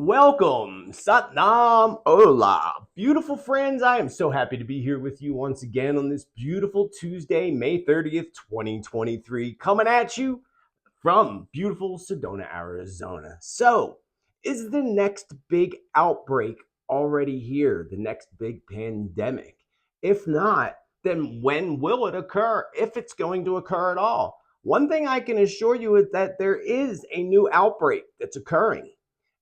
Welcome, Satnam Ola. Beautiful friends, I am so happy to be here with you once again on this beautiful Tuesday, May 30th, 2023, coming at you from beautiful Sedona, Arizona. So, is the next big outbreak already here? The next big pandemic? If not, then when will it occur? If it's going to occur at all? One thing I can assure you is that there is a new outbreak that's occurring.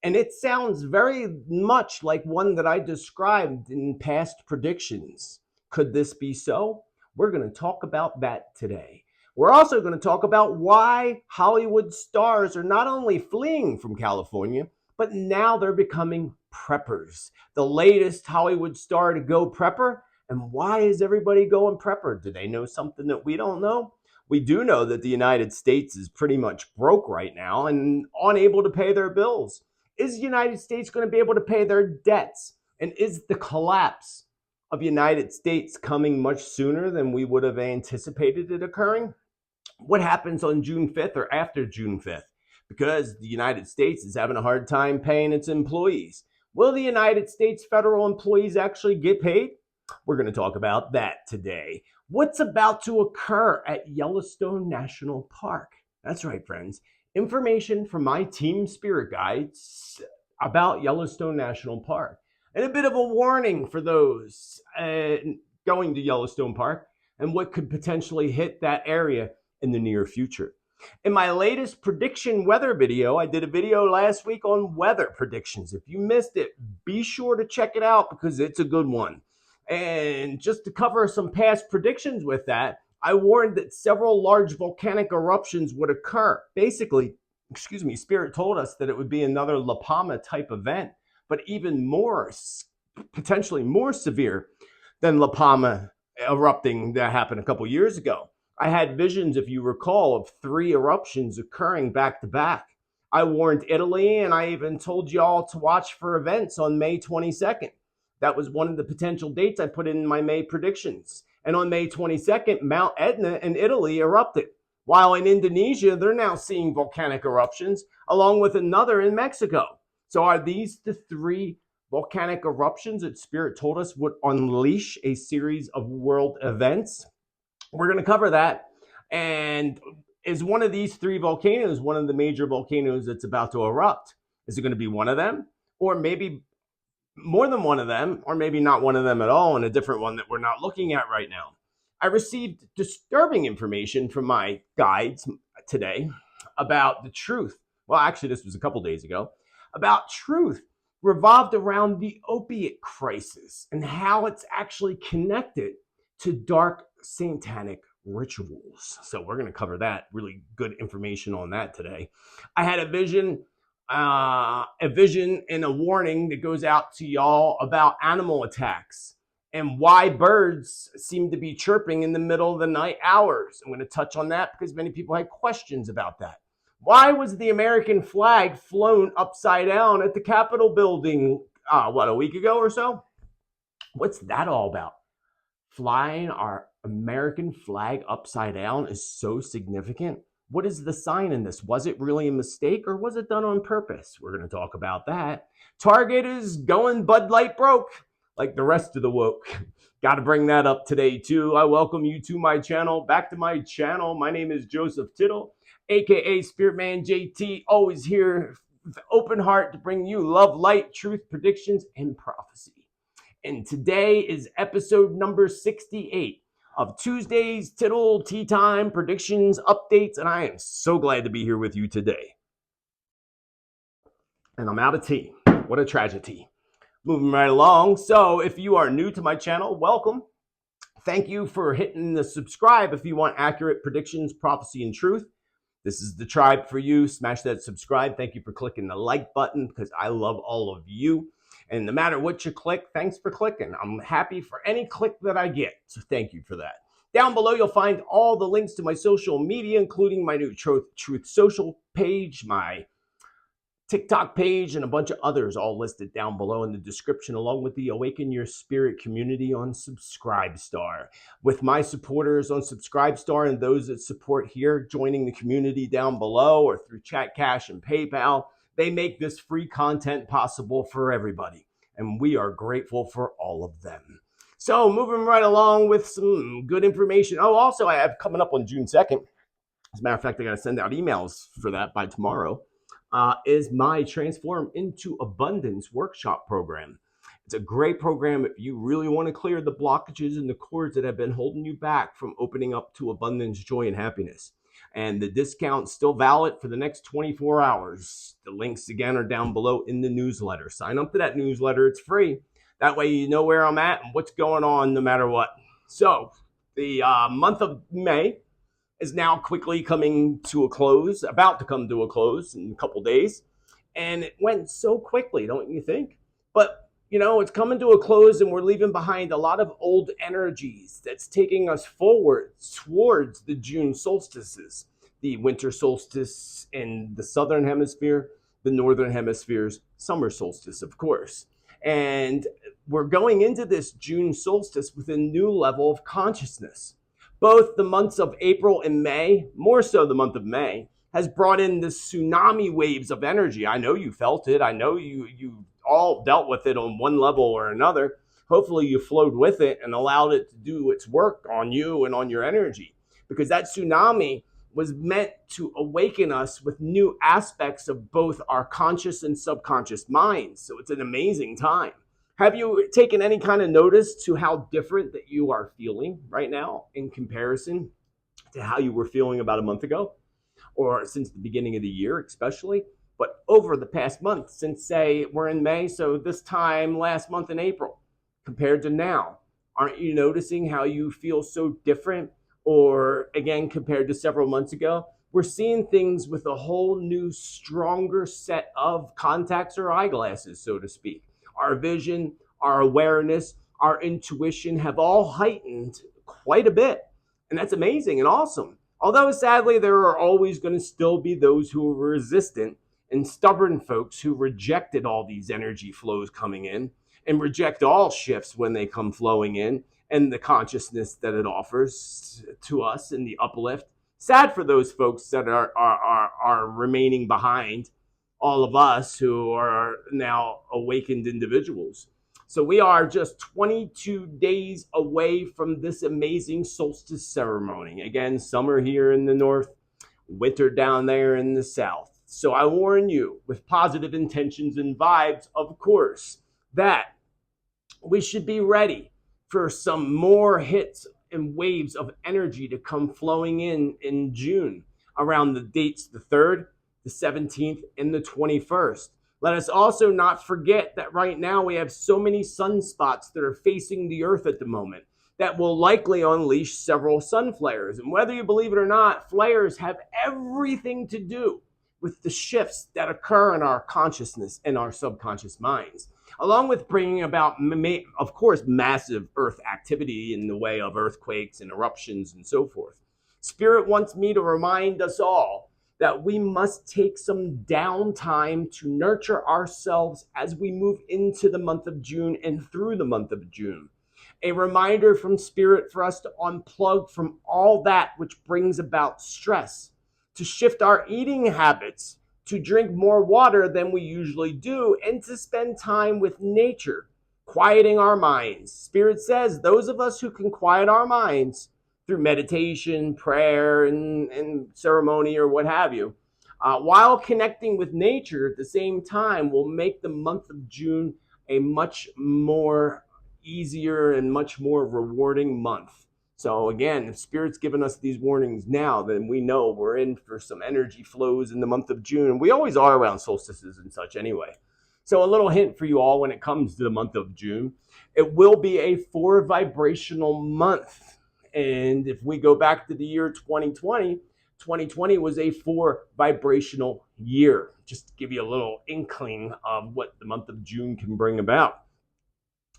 And it sounds very much like one that I described in past predictions. Could this be so? We're going to talk about that today. We're also going to talk about why Hollywood stars are not only fleeing from California, but now they're becoming preppers. The latest Hollywood star to go prepper. And why is everybody going prepper? Do they know something that we don't know? We do know that the United States is pretty much broke right now and unable to pay their bills. Is the United States going to be able to pay their debts? And is the collapse of the United States coming much sooner than we would have anticipated it occurring? What happens on June 5th or after June 5th? Because the United States is having a hard time paying its employees. Will the United States federal employees actually get paid? We're going to talk about that today. What's about to occur at Yellowstone National Park? That's right, friends. Information from my team spirit guides about Yellowstone National Park. And a bit of a warning for those going to Yellowstone Park and what could potentially hit that area in the near future. In my latest prediction weather video, I did a video last week on weather predictions. If you missed it, be sure to check it out because it's a good one. And just to cover some past predictions with that, I warned that several large volcanic eruptions would occur. Basically, Spirit told us that it would be another La Palma type event, but even more, potentially more severe than La Palma erupting that happened a couple years ago. I had visions, if you recall, of 3 eruptions occurring back to back. I warned Italy, and I even told y'all to watch for events on May 22nd. That was one of the potential dates I put in my May predictions. And on May 22nd, Mount Etna in Italy erupted. While in Indonesia, they're now seeing volcanic eruptions, along with another in Mexico. So are these the 3 volcanic eruptions that Spirit told us would unleash a series of world events? We're going to cover that. And is one of these 3 volcanoes one of the major volcanoes that's about to erupt? Is it going to be one of them? Or maybe more than one of them, or maybe not one of them at all, and a different one that we're not looking at right now? I received disturbing information from my guides today about the truth. Well, actually, this was a couple days ago, about truth revolved around the opiate crisis and how it's actually connected to dark satanic rituals. So we're going to cover that. Really good information on that today. I had a vision and a warning that goes out to y'all about animal attacks and why birds seem to be chirping in the middle of the night hours. I'm going to touch on that because many people had questions about that. Why was the American flag flown upside down at the Capitol building, a week ago or so? What's that all about? Flying our American flag upside down is so significant. What is the sign in this? Was it really a mistake or was it done on purpose? We're going to talk about that. Target is going Bud Light broke like the rest of the woke. Got to bring that up today too. I welcome you to my channel. Back to my channel. My name is Joseph Tittel, aka Spiritman JT. Always here with open heart to bring you love, light, truth, predictions, and prophecy. And today is episode number 68 of Tuesday's Tittle Tea Time predictions, updates, and I am so glad to be here with you today. And I'm out of tea. What a tragedy. Moving right along. So if you are new to my channel, welcome. Thank you for hitting the subscribe if you want accurate predictions, prophecy, and truth. This is the tribe for you. Smash that subscribe. Thank you for clicking the like button because I love all of you. And no matter what you click, thanks for clicking. I'm happy for any click that I get. So thank you for that. Down below, you'll find all the links to my social media, including my new Truth Social page, my TikTok page, and a bunch of others all listed down below in the description, along with the Awaken Your Spirit community on Subscribestar. With my supporters on Subscribestar and those that support here joining the community down below or through Chat Cash and PayPal, They make this free content possible for everybody, and we are grateful for all of them. So, moving right along with some good information. Oh, also, I have coming up on June 2nd. As a matter of fact, I got to send out emails for that by tomorrow. Is my Transform into Abundance workshop program. It's a great program if you really want to clear the blockages and the cords that have been holding you back from opening up to abundance, joy, and happiness. And the discount's still valid for the next 24 hours. The links again are down below in the newsletter. Sign up to that newsletter. It's free. That way you know where I'm at and what's going on no matter what. So the month of May is now quickly coming to a close, about to come to a close in a couple days. And it went so quickly, don't you think? But it's coming to a close, and we're leaving behind a lot of old energies that's taking us forward towards the June solstices, the winter solstice in the southern hemisphere, the northern hemisphere's summer solstice, of course. And we're going into this June solstice with a new level of consciousness. Both the months of April and May, more so the month of May, has brought in the tsunami waves of energy. I know you felt it. I know you all dealt with it on one level or another. Hopefully you flowed with it and allowed it to do its work on you and on your energy, because that tsunami was meant to awaken us with new aspects of both our conscious and subconscious minds. So it's an amazing time. Have you taken any kind of notice to how different that you are feeling right now in comparison to how you were feeling about a month ago, or since the beginning of the year especially? But over the past month, since, say, we're in May, so this time last month in April, compared to now, aren't you noticing how you feel so different? Or again, compared to several months ago, we're seeing things with a whole new, stronger set of contacts or eyeglasses, so to speak. Our vision, our awareness, our intuition have all heightened quite a bit. And that's amazing and awesome. Although sadly, there are always going to still be those who are resistant and stubborn folks who rejected all these energy flows coming in and reject all shifts when they come flowing in and the consciousness that it offers to us and the uplift. Sad for those folks that are remaining behind, all of us who are now awakened individuals. So we are just 22 days away from this amazing solstice ceremony. Again, summer here in the north, winter down there in the south. So I warn you, with positive intentions and vibes, of course, that we should be ready for some more hits and waves of energy to come flowing in June around the dates the 3rd, the 17th, and the 21st. Let us also not forget that right now we have so many sunspots that are facing the earth at the moment that will likely unleash several sun flares. And whether you believe it or not, flares have everything to do with the shifts that occur in our consciousness and our subconscious minds, along with bringing about, of course, massive earth activity in the way of earthquakes and eruptions and so forth. Spirit wants me to remind us all that we must take some downtime to nurture ourselves as we move into the month of June and through the month of June. A reminder from Spirit for us to unplug from all that which brings about stress, to shift our eating habits, to drink more water than we usually do, and to spend time with nature, quieting our minds. Spirit says those of us who can quiet our minds through meditation, prayer, and ceremony or what have you, while connecting with nature at the same time, will make the month of June a much more easier and much more rewarding month. So again, if Spirit's given us these warnings now, then we know we're in for some energy flows in the month of June. And we always are around solstices and such anyway. So a little hint for you all when it comes to the month of June. It will be a 4 vibrational month. And if we go back to the year 2020, 2020 was a 4 vibrational year. Just to give you a little inkling of what the month of June can bring about.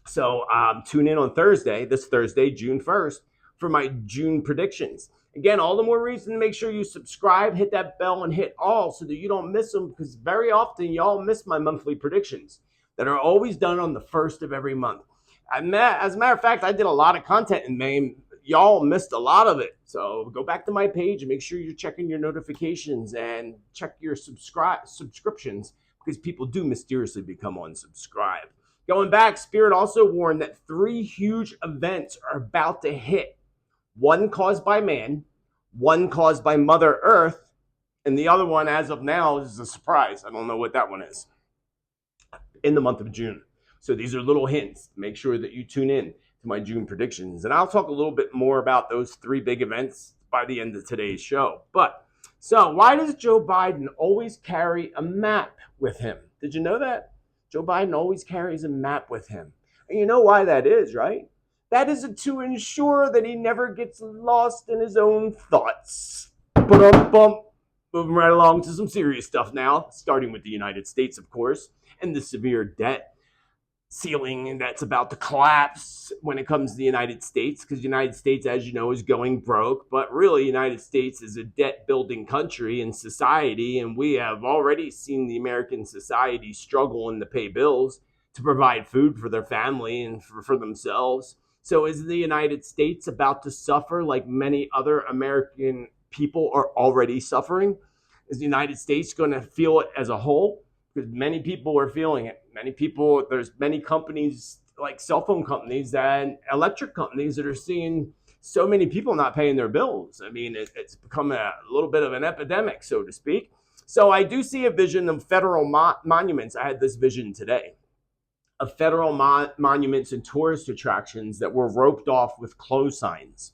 So tune in on Thursday, this Thursday, June 1st, for my June predictions. Again, all the more reason to make sure you subscribe, hit that bell, and hit all so that you don't miss them, because very often y'all miss my monthly predictions that are always done on the 1st of every month. As a matter of fact, I did a lot of content in May. Y'all missed a lot of it. So go back to my page and make sure you're checking your notifications and check your subscriptions because people do mysteriously become unsubscribed. Going back, Spirit also warned that 3 huge events are about to hit. One caused by man, one caused by Mother Earth, and the other one, as of now, is a surprise. I don't know what that one is. In the month of June. So these are little hints. Make sure that you tune in to my June predictions. And I'll talk a little bit more about those 3 big events by the end of today's show. So why does Joe Biden always carry a map with him? Did you know that? Joe Biden always carries a map with him. And you know why that is, right? That is to ensure that he never gets lost in his own thoughts. Moving right along to some serious stuff now, starting with the United States, of course, and the severe debt ceiling that's about to collapse when it comes to the United States, because the United States, as you know, is going broke. But really, the United States is a debt-building country and society, and we have already seen the American society struggling to pay bills, to provide food for their family and for themselves. So is the United States about to suffer like many other American people are already suffering? Is the United States going to feel it as a whole? Because many people are feeling it. There's many companies like cell phone companies and electric companies that are seeing so many people not paying their bills. I mean, it's become a little bit of an epidemic, so to speak. So I do see a vision of federal monuments. I had this vision today of federal monuments and tourist attractions that were roped off with close signs.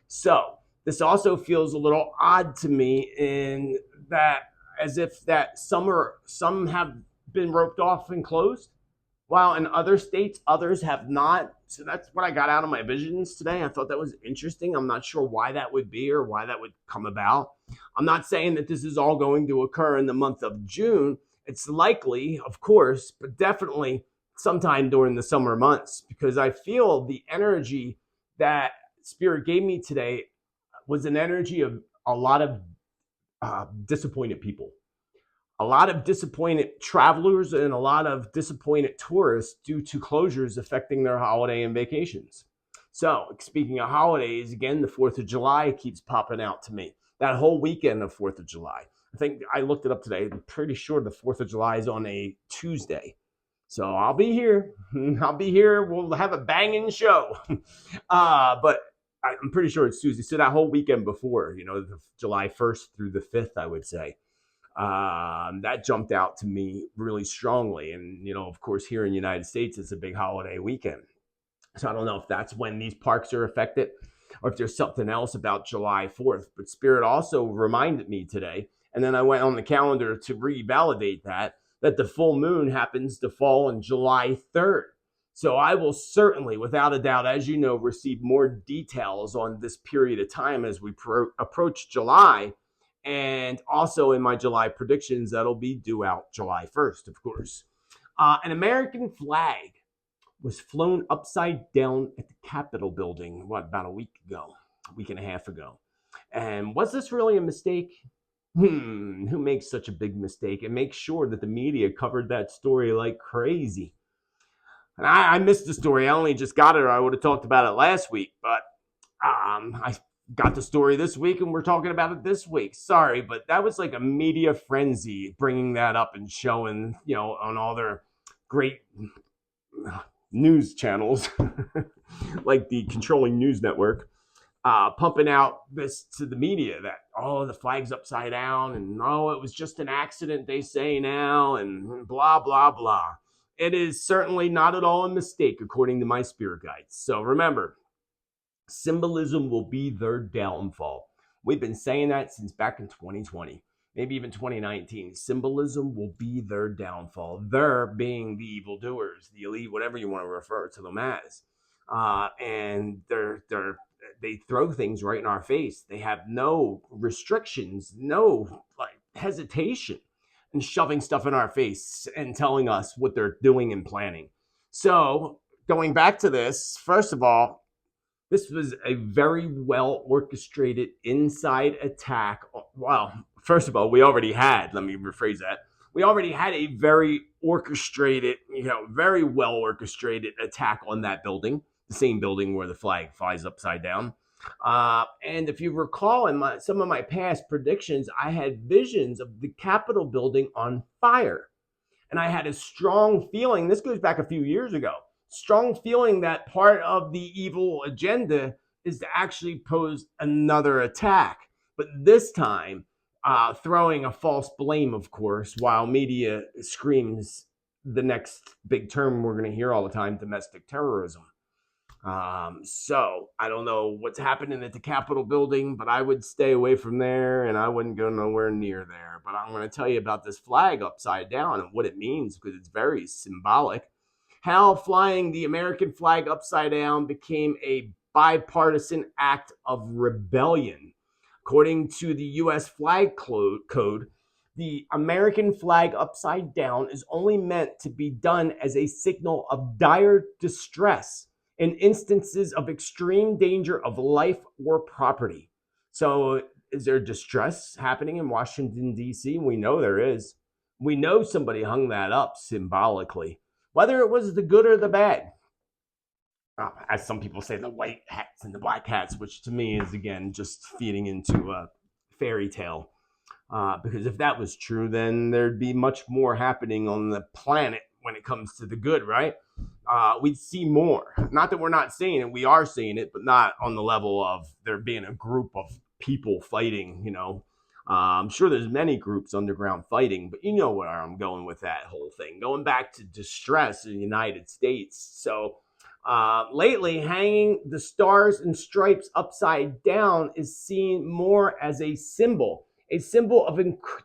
So this also feels a little odd to me in that as if that some have been roped off and closed, while in other states, others have not. So that's what I got out of my visions today. I thought that was interesting. I'm not sure why that would be or why that would come about. I'm not saying that this is all going to occur in the month of June. It's likely, of course, but definitely sometime during the summer months, because I feel the energy that Spirit gave me today was an energy of a lot of disappointed people, a lot of disappointed travelers, and a lot of disappointed tourists due to closures affecting their holiday and vacations. So speaking of holidays, again, the 4th of July keeps popping out to me. That whole weekend of 4th of July. I think I looked it up today. I'm pretty sure the 4th of July is on a Tuesday. So I'll be here. We'll have a banging show. But I'm pretty sure it's Tuesday. So that whole weekend before, the July 1st through the 5th, I would say. That jumped out to me really strongly. And, of course, here in the United States, it's a big holiday weekend. So I don't know if that's when these parks are affected or if there's something else about July 4th. But Spirit also reminded me today, and then I went on the calendar to revalidate that the full moon happens to fall on July 3rd. So I will certainly, without a doubt, as you know, receive more details on this period of time as we approach July. And also in my July predictions, that'll be due out July 1st, of course. An American flag was flown upside down at the Capitol building, about a week and a half ago. And was this really a mistake? Who makes such a big mistake and makes sure that the media covered that story like crazy? And I missed the story. I only just got it, or I would have talked about it last week. But I got the story this week, and we're talking about it this week. Sorry, but that was like a media frenzy, bringing that up and showing, on all their great news channels, like the controlling news network, pumping out this to the media that, the flag's upside down, and it was just an accident, they say now, and blah, blah, blah. It is certainly not at all a mistake, according to my spirit guides. So remember, symbolism will be their downfall. We've been saying that since back in 2020, maybe even 2019. Symbolism will be their downfall. They're being the evildoers, the elite, whatever you want to refer to them as. And they throw things right in our face. They have no restrictions, no hesitation in shoving stuff in our face and telling us what they're doing and planning. So going back to this, first of all, this was a very well orchestrated inside attack. Well, first of all, let me rephrase that. We already had a very orchestrated, very well orchestrated attack on that building, the same building where the flag flies upside down. And if you recall, in some of my past predictions, I had visions of the Capitol building on fire. And I had a strong feeling, this goes back a few years ago, strong feeling that part of the evil agenda is to actually pose another attack. But this time, throwing a false blame, of course, while media screams the next big term we're going to hear all the time, domestic terrorism. So I don't know what's happening at the Capitol building, but I would stay away from there and I wouldn't go nowhere near there. But I'm going to tell you about this flag upside down and what it means because it's very symbolic. How flying the American flag upside down became a bipartisan act of rebellion. According to the U.S. flag code, the American flag upside down is only meant to be done as a signal of dire distress in instances of extreme danger of life or property. So, is there distress happening in Washington, D.C.? We know there is. We know somebody hung that up symbolically, whether it was the good or the bad. As some people say, the white hats and the black hats, which to me is, again, just feeding into a fairy tale. Because if that was true, then there'd be much more happening on the planet when it comes to the good, right? We'd see more. Not that we're not seeing it, we are seeing it, but not on the level of there being a group of people fighting, you know. I'm sure there's many groups underground fighting, but you know where I'm going with that whole thing. Going back to distress in the United States. So lately, hanging the stars and stripes upside down is seen more as a symbol of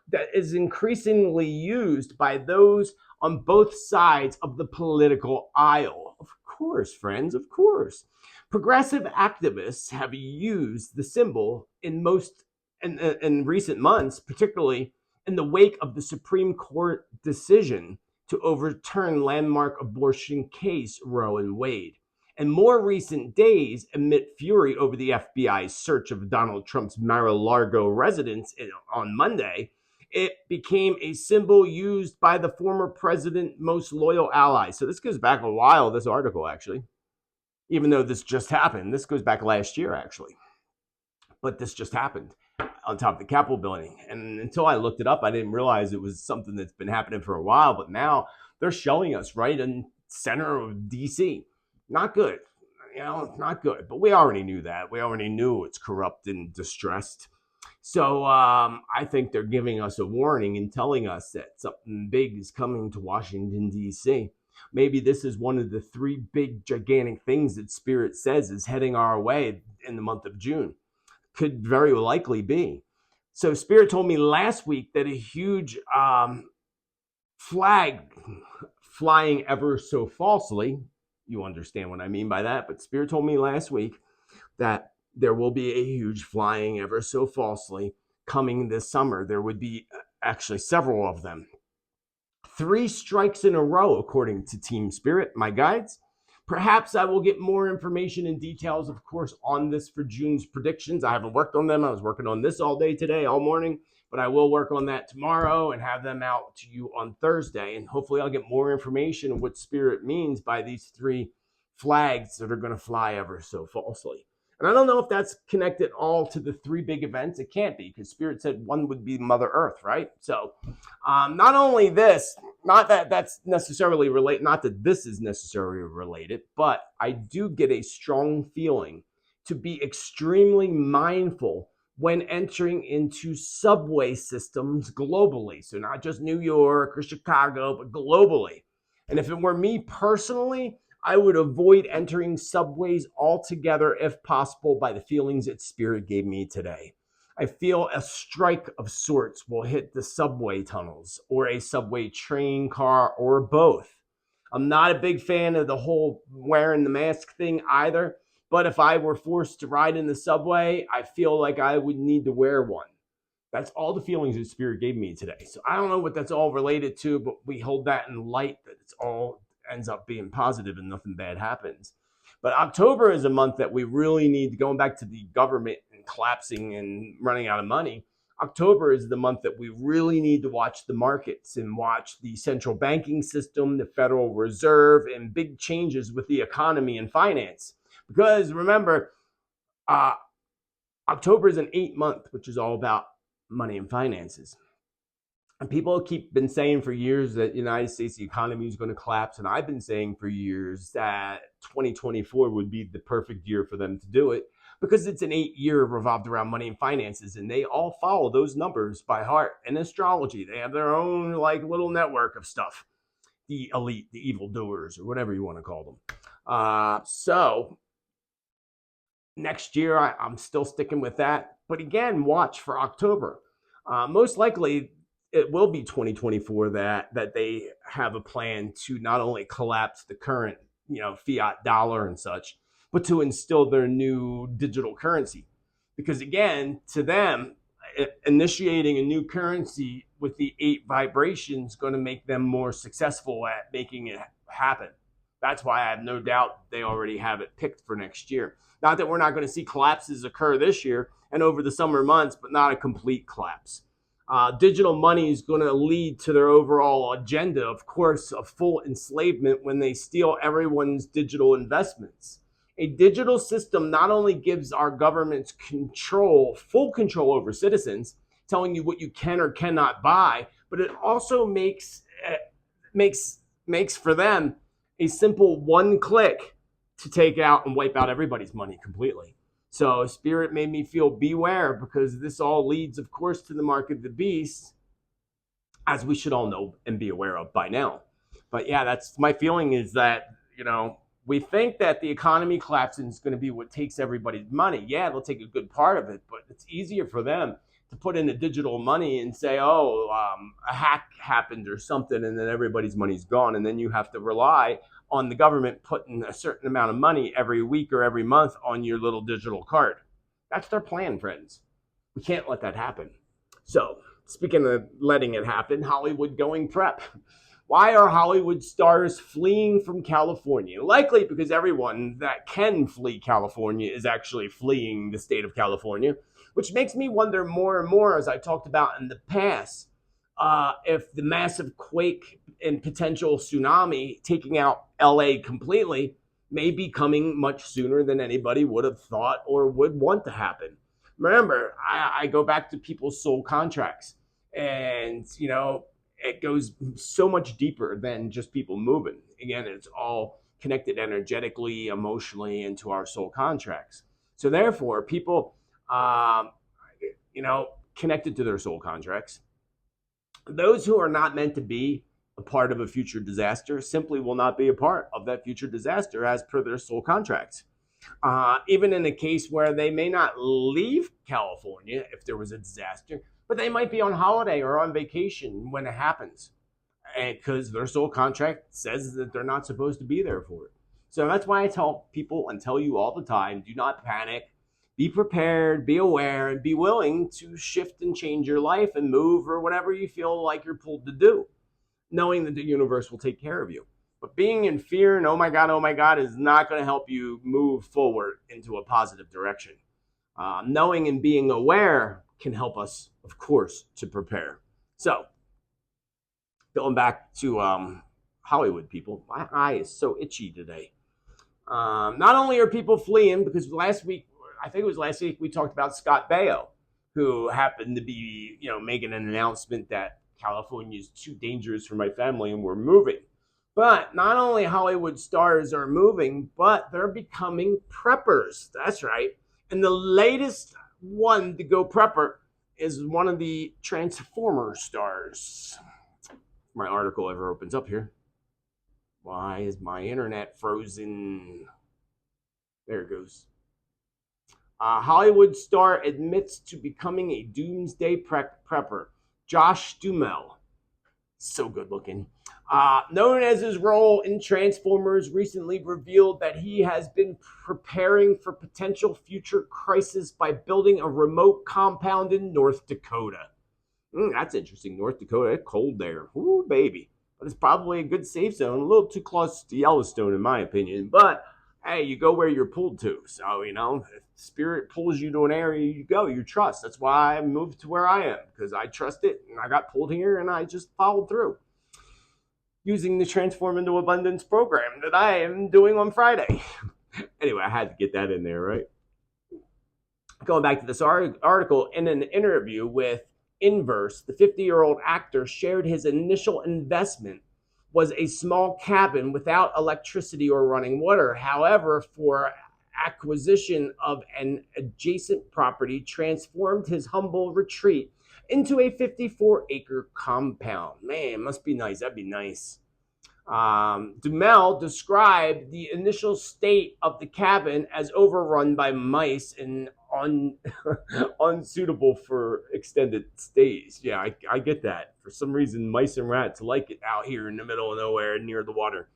that is increasingly used by those on both sides of the political aisle. Of course, friends, of course. Progressive activists have used the symbol in recent months, particularly in the wake of the Supreme Court decision to overturn landmark abortion case Roe and Wade. And more recent days, amid fury over the FBI's search of Donald Trump's Mar-a-Lago residence on Monday, it became a symbol used by the former president's most loyal allies. So this goes back a while, this article, actually. Even though this just happened. This goes back last year, actually. But this just happened on top of the Capitol building. And until I looked it up, I didn't realize it was something that's been happening for a while. But now they're showing us right in center of D.C. Not good. You know, not good. But we already knew that. We already knew it's corrupt and distressed. So I think they're giving us a warning and telling us that something big is coming to Washington, D.C. Maybe this is one of the three big, gigantic things that Spirit says is heading our way in the month of June. Could very likely be. So Spirit told me last week that a huge flag flying ever so falsely, you understand what I mean by that, but Spirit told me last week that there will be a huge flying ever so falsely coming this summer. There would be actually several of them. 3 strikes in a row, according to Team Spirit, my guides. Perhaps I will get more information and details, of course, on this for June's predictions. I haven't worked on them. I was working on this all day today, all morning, but I will work on that tomorrow and have them out to you on Thursday. And hopefully I'll get more information on what Spirit means by these 3 flags that are going to fly ever so falsely. And I don't know if that's connected all to the 3 big events. It can't be, because Spirit said one would be Mother Earth, right? So not only this, not that that's necessarily related, not that this is necessarily related, but I do get a strong feeling to be extremely mindful when entering into subway systems globally. So not just New York or Chicago, but globally. And if it were me personally, I would avoid entering subways altogether if possible by the feelings that Spirit gave me today. I feel a strike of sorts will hit the subway tunnels or a subway train car or both. I'm not a big fan of the whole wearing the mask thing either, but if I were forced to ride in the subway, I feel like I would need to wear one. That's all the feelings that Spirit gave me today. So I don't know what that's all related to, but we hold that in light, that it's all ends up being positive and nothing bad happens. But October is a month that we really need, going back to the government and collapsing and running out of money. October is the month that we really need to watch the markets and watch the central banking system, the Federal Reserve, and big changes with the economy and finance. Because remember, October is an 8 month, which is all about money and finances. And people keep been saying for years that the United States economy is going to collapse, and I've been saying for years that 2024 would be the perfect year for them to do it because it's an 8-year revolved around money and finances, and they all follow those numbers by heart. And astrology, they have their own like little network of stuff. The elite, the evildoers, or whatever you want to call them. So next year, I'm still sticking with that. But again, watch for October. Most likely, it will be 2024 that they have a plan to not only collapse the current, fiat dollar and such, but to instill their new digital currency. Because again, to them, initiating a new currency with the 8 vibrations going to make them more successful at making it happen. That's why I have no doubt they already have it picked for next year. Not that we're not going to see collapses occur this year and over the summer months, but not a complete collapse. Digital money is going to lead to their overall agenda, of course, of full enslavement when they steal everyone's digital investments. A digital system not only gives our governments full control over citizens, telling you what you can or cannot buy, but it also makes for them a simple one click to take out and wipe out everybody's money completely. So Spirit made me feel beware, because this all leads, of course, to the mark of the beast, as we should all know and be aware of by now. But yeah, that's my feeling, is that, we think that the economy collapsing is going to be what takes everybody's money. Yeah, they'll take a good part of it, but it's easier for them to put in a digital money and say, a hack happened or something, and then everybody's money's gone. And then you have to rely on the government putting a certain amount of money every week or every month on your little digital card. That's their plan, friends. We can't let that happen. So, speaking of letting it happen, Hollywood going prep. Why are Hollywood stars fleeing from California? Likely because everyone that can flee California is actually fleeing the state of California, which makes me wonder more and more, as I talked about in the past, if the massive quake and potential tsunami taking out LA completely may be coming much sooner than anybody would have thought or would want to happen. Remember, I go back to people's soul contracts, and, it goes so much deeper than just people moving. Again, it's all connected energetically, emotionally into our soul contracts. So therefore, people, connected to their soul contracts, those who are not meant to be a part of a future disaster simply will not be a part of that future disaster as per their soul contracts. Even in a case where they may not leave California if there was a disaster, but they might be on holiday or on vacation when it happens, and because their soul contract says that they're not supposed to be there for it. So that's why I tell people and tell you all the time, do not panic. Be prepared, be aware, and be willing to shift and change your life and move or whatever you feel like you're pulled to do, knowing that the universe will take care of you. But being in fear and oh my God, is not going to help you move forward into a positive direction. Knowing and being aware can help us, of course, to prepare. So, going back to Hollywood, people, my eye is so itchy today. Not only are people fleeing, because last week, we talked about Scott Baio, who happened to be, making an announcement that California is too dangerous for my family and we're moving. But not only Hollywood stars are moving, but they're becoming preppers. That's right. And the latest one to go prepper is one of the Transformer stars. My article ever opens up here. Why is my internet frozen? There it goes. Hollywood star admits to becoming a doomsday prepper. Josh Duhamel. So good looking. Known as his role in Transformers, recently revealed that he has been preparing for potential future crisis by building a remote compound in North Dakota. That's interesting. North Dakota, it's cold there. Ooh, baby. But it's probably a good safe zone. A little too close to Yellowstone, in my opinion. But, hey, you go where you're pulled to. So, if Spirit pulls you to an area, you go. You trust. That's why I moved to where I am, because I trust it, and I got pulled here, and I just followed through, using the Transform into Abundance program that I am doing on Friday. Anyway, I had to get that in there, right? Going back to this article, in an interview with inverse. The 50-year-old actor shared his initial investment was a small cabin without electricity or running water. However, for acquisition of an adjacent property, transformed his humble retreat into a 54-acre compound. Man, must be nice. That'd be nice. Duhamel described the initial state of the cabin as overrun by mice and unsuitable for extended stays. Yeah, I get that. For some reason, mice and rats like it out here in the middle of nowhere near the water.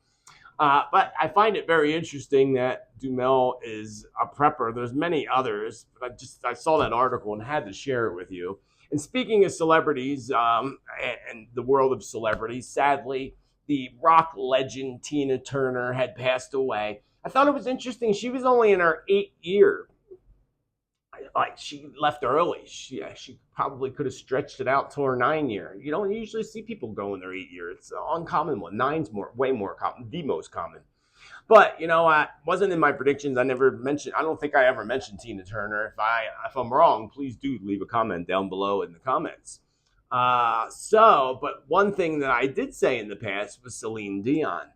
But I find it very interesting that Duhamel is a prepper. There's many others, but I saw that article and had to share it with you. And speaking of celebrities and the world of celebrities, sadly, the rock legend Tina Turner had passed away. I thought it was interesting. She was only in her 8th year. Like, she left early. She probably could have stretched it out to her 9th year. You don't usually see people go in their 8th year. It's an uncommon one. 9's way more common, the most common. But I wasn't in my predictions. I don't think I ever mentioned Tina Turner. If I'm wrong, please do leave a comment down below in the comments. But one thing that I did say in the past was Celine Dion.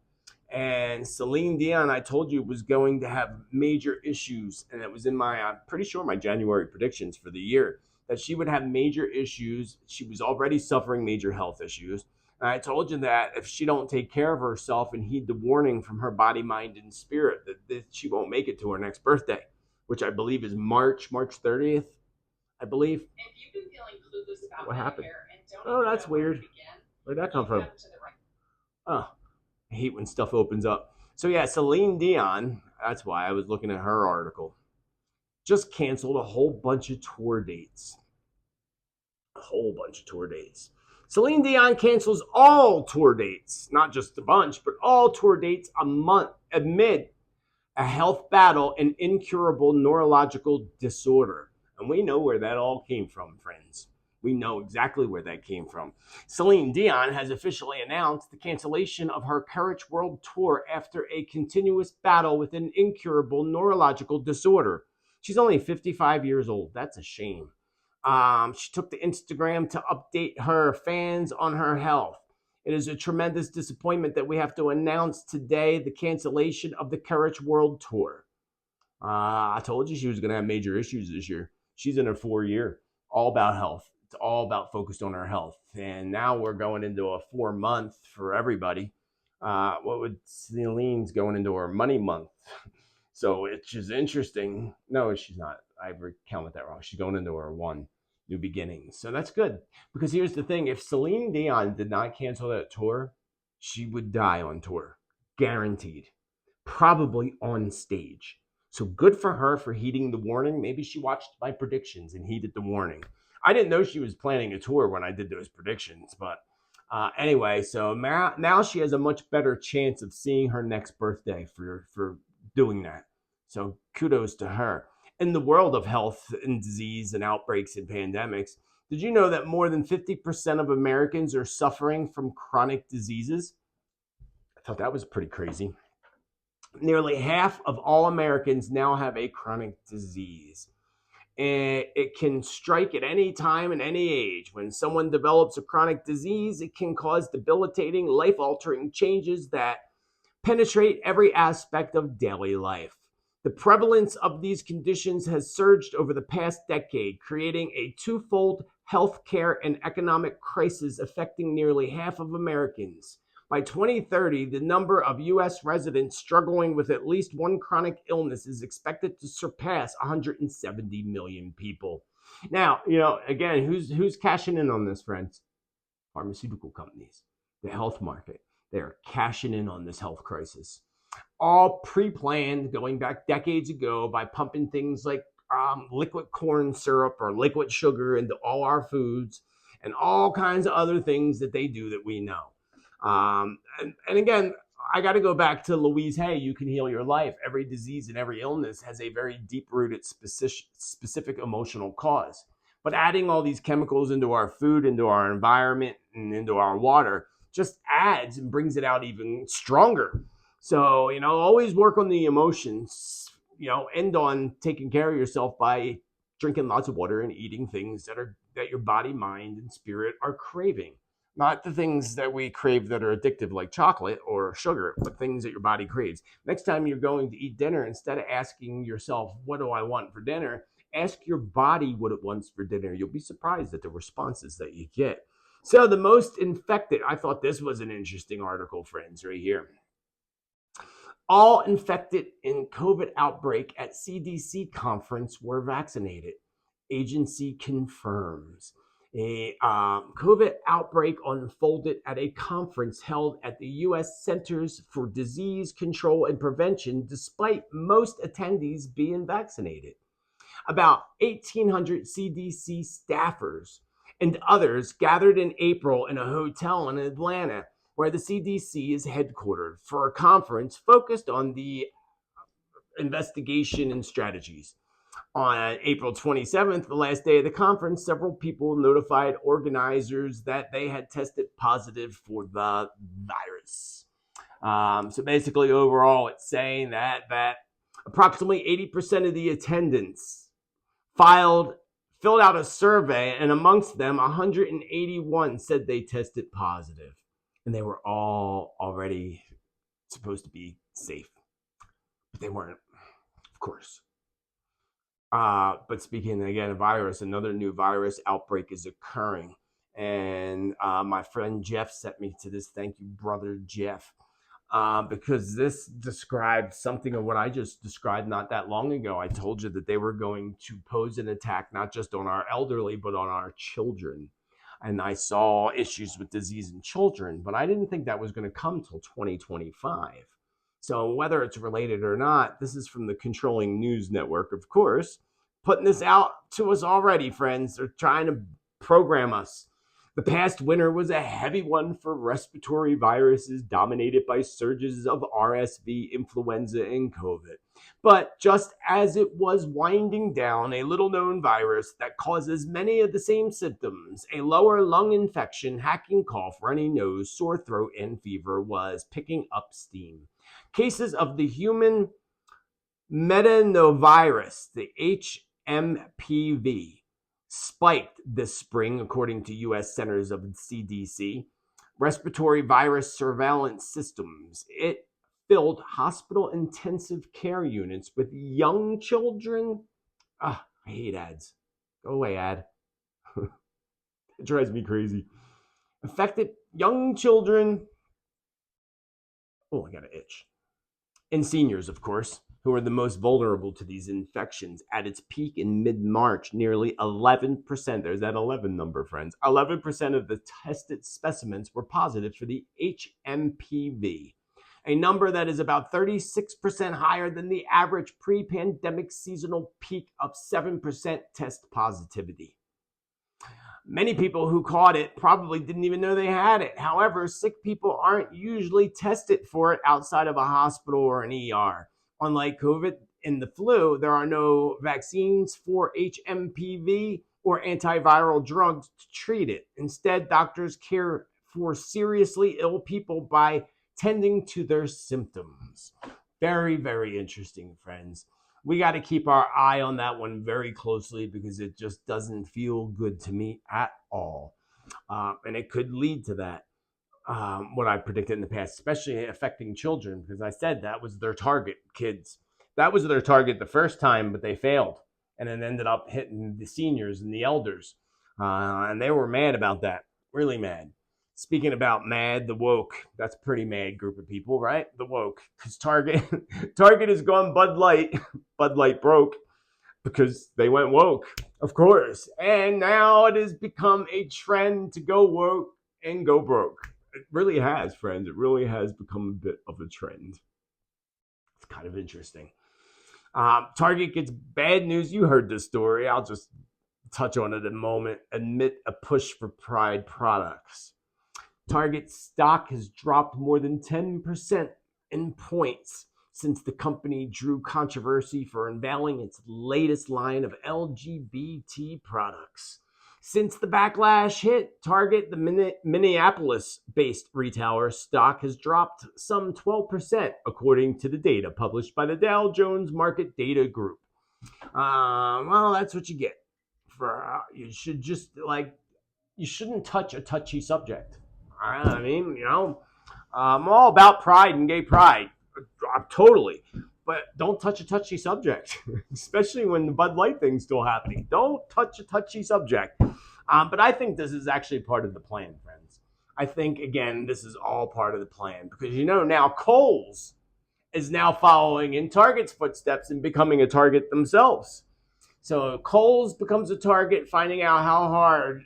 And Celine Dion, I told you, was going to have major issues. And it was in I'm pretty sure my January predictions for the year, that she would have major issues. She was already suffering major health issues. And I told you that if she don't take care of herself and heed the warning from her body, mind, and spirit, that she won't make it to her next birthday, which I believe is March 30th, I believe. If you've been feeling clueless about what happened? Oh, that's weird. Where'd that come from? Oh, I hate when stuff opens up. So yeah, Celine Dion, that's why I was looking at her article, just canceled a whole bunch of tour dates. Celine Dion cancels all tour dates, not just a bunch, but all tour dates a month amid a health battle and incurable neurological disorder. And we know where that all came from, friends. We know exactly where that came from. Celine Dion has officially announced the cancellation of her Courage World Tour after a continuous battle with an incurable neurological disorder. She's only 55 years old. That's a shame. She took to Instagram to update her fans on her health. It is a tremendous disappointment that we have to announce today the cancellation of the Courage World Tour. I told you she was going to have major issues this year. She's in her 4th year, all about health. It's all about focused on her health. And now we're going into a 4-month for everybody. Celine's going into her money month. So it's just interesting. No, she's not. I recounted that wrong. She's going into her 1 new beginnings. So that's good. Because here's the thing. If Celine Dion did not cancel that tour, she would die on tour. Guaranteed. Probably on stage. So good for her for heeding the warning. Maybe she watched my predictions and heeded the warning. I didn't know she was planning a tour when I did those predictions. But anyway, so now she has a much better chance of seeing her next birthday for doing that. So kudos to her. In the world of health and disease and outbreaks and pandemics, did you know that more than 50% of Americans are suffering from chronic diseases? I thought that was pretty crazy. Nearly half of all Americans now have a chronic disease. And it can strike at any time and any age. When someone develops a chronic disease, it can cause debilitating, life-altering changes that penetrate every aspect of daily life. The prevalence of these conditions has surged over the past decade, creating a twofold healthcare and economic crisis affecting nearly half of Americans. By 2030, the number of U.S. residents struggling with at least one chronic illness is expected to surpass 170 million people. Now, again, who's cashing in on this, friends? Pharmaceutical companies, the health market. They're cashing in on this health crisis. All pre-planned, going back decades ago, by pumping things like liquid corn syrup or liquid sugar into all our foods and all kinds of other things that they do that we know. And again, I got to go back to Louise Hay, You Can Heal Your Life. Every disease and every illness has a very deep-rooted specific emotional cause. But adding all these chemicals into our food, into our environment, and into our water just adds and brings it out even stronger. So, always work on the emotions, end on taking care of yourself by drinking lots of water and eating things that are that your body, mind, and spirit are craving. Not the things that we crave that are addictive, like chocolate or sugar, but things that your body craves. Next time you're going to eat dinner, instead of asking yourself, what do I want for dinner? Ask your body what it wants for dinner. You'll be surprised at the responses that you get. So, the most infected, I thought this was an interesting article, friends, right here. All infected in COVID outbreak at CDC conference were vaccinated. Agency confirms. A COVID outbreak unfolded at a conference held at the U.S. Centers for Disease Control and Prevention, despite most attendees being vaccinated. About 1,800 CDC staffers and others gathered in April in a hotel in Atlanta, where the CDC is headquartered, for a conference focused on the investigation and strategies. On April 27th, the last day of the conference, several people notified organizers that they had tested positive for the virus. So basically, overall, it's saying that approximately 80% of the attendants filled out a survey, and amongst them, 181 said they tested positive, and they were all already supposed to be safe, but they weren't, of course. But speaking again of virus, another new virus outbreak is occurring, and my friend Jeff sent me to this. Thank you, brother Jeff. Because this described something of what I just described not that long ago. I told you that they were going to pose an attack not just on our elderly, but on our children. And I saw issues with disease in children, but I didn't think that was going to come till 2025. So whether it's related or not, this is from the Controlling News Network, of course, putting this out to us already, friends. They're trying to program us. The past winter was a heavy one for respiratory viruses, dominated by surges of RSV, influenza, and COVID. But just as it was winding down, a little-known virus that causes many of the same symptoms, a lower lung infection, hacking cough, runny nose, sore throat, and fever, was picking up steam. Cases of the human metanovirus, the HMPV, spiked this spring, according to U.S. Centers of CDC respiratory virus surveillance systems. It filled hospital intensive care units with young children. I hate ads. Go away, ad. It drives me crazy. Affected young children. Oh, I got an itch. And seniors, of course, who are the most vulnerable to these infections. At its peak in mid-March, nearly 11%, there's that 11 number, friends, 11% of the tested specimens were positive for the HMPV, a number that is about 36% higher than the average pre-pandemic seasonal peak of 7% test positivity. Many people who caught it probably didn't even know they had it. However, sick people aren't usually tested for it outside of a hospital or an ER. Unlike COVID and the flu, there are no vaccines for HMPV or antiviral drugs to treat it. Instead, doctors care for seriously ill people by tending to their symptoms. Very, very interesting, friends. We got to keep our eye on that one very closely because it just doesn't feel good to me at all. And it could lead to that, what I predicted in the past, especially affecting children, because I said that was their target, kids. That was their target the first time, but they failed. And it ended up hitting the seniors and the elders. And they were mad about that, really mad. Speaking about mad, the woke, that's a pretty mad group of people, right? The woke, because Target has gone Bud Light. Bud Light broke because they went woke, of course. And now it has become a trend to go woke and go broke. It really has, friends. It really has become a bit of a trend. It's kind of interesting. Target gets bad news. You heard this story. I'll just touch on it in a moment. Admit a push for Pride products. Target stock has dropped more than 10% in points since the company drew controversy for unveiling its latest line of LGBT products. Since the backlash hit, Target, the Minneapolis-based retailer, stock has dropped some 12%, according to the data published by the Dow Jones Market Data Group. Well, that's what you get you should just like you shouldn't touch a touchy subject. I mean, I'm all about pride and gay pride, totally. But don't touch a touchy subject, especially when the Bud Light thing's still happening. Don't touch a touchy subject. But I think this is actually part of the plan, friends. I think, again, this is all part of the plan because now Kohl's is now following in Target's footsteps and becoming a target themselves. So Kohl's becomes a target, finding out how hard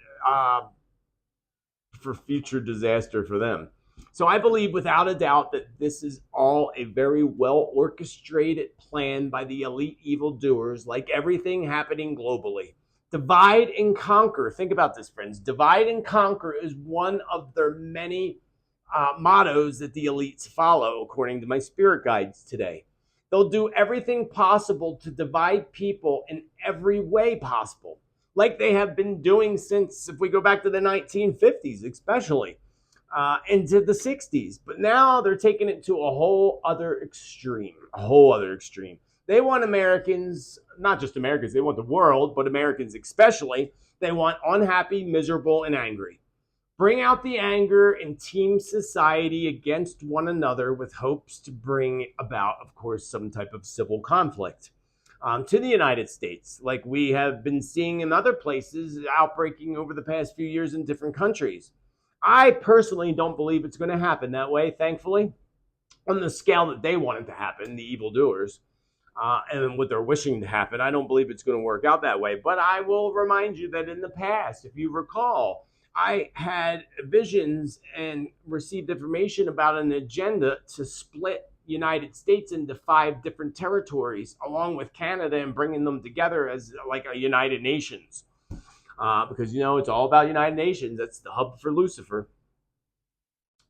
for future disaster for them. So I believe without a doubt that this is all a very well orchestrated plan by the elite evildoers, like everything happening globally. Divide and conquer. Think about this, friends. Divide and conquer is one of their many mottos that the elites follow, according to my spirit guides today. They'll do everything possible to divide people in every way possible, like they have been doing since, if we go back to the 1950s, especially into the 60s. But now they're taking it to a whole other extreme, They want Americans, not just Americans, they want the world, but Americans especially. They want unhappy, miserable, and angry. Bring out the anger and team society against one another with hopes to bring about, of course, some type of civil conflict to the United States, like we have been seeing in other places outbreaking over the past few years in different countries. I personally don't believe it's going to happen that way, thankfully, on the scale that they want it to happen, the evildoers, and what they're wishing to happen. I don't believe it's going to work out that way. But I will remind you that in the past, if you recall, I had visions and received information about an agenda to split United States into 5 different territories, along with Canada, and bringing them together as like a United Nations. Because it's all about United Nations. That's the hub for Lucifer.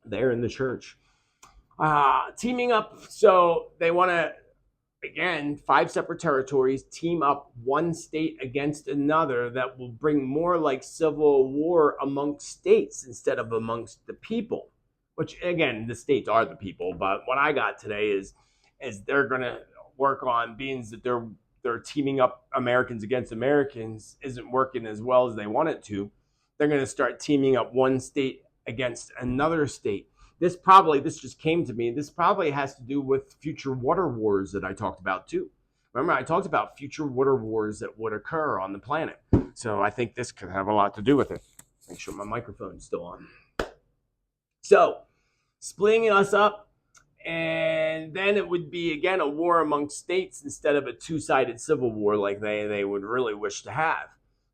There in the church, teaming up. So they want to, again, 5 separate territories team up one state against another. That will bring more like civil war amongst states instead of amongst the people. Which, again, the states are the people. But what I got today is they're going to work on being that they're teaming up Americans against Americans isn't working as well as they want it to. They're going to start teaming up one state against another state. This just came to me. This probably has to do with future water wars that I talked about too. Remember, I talked about future water wars that would occur on the planet. So I think this could have a lot to do with it. Make sure my microphone's still on. So, splitting us up, and then it would be, again, a war amongst states instead of a two-sided civil war like they would really wish to have.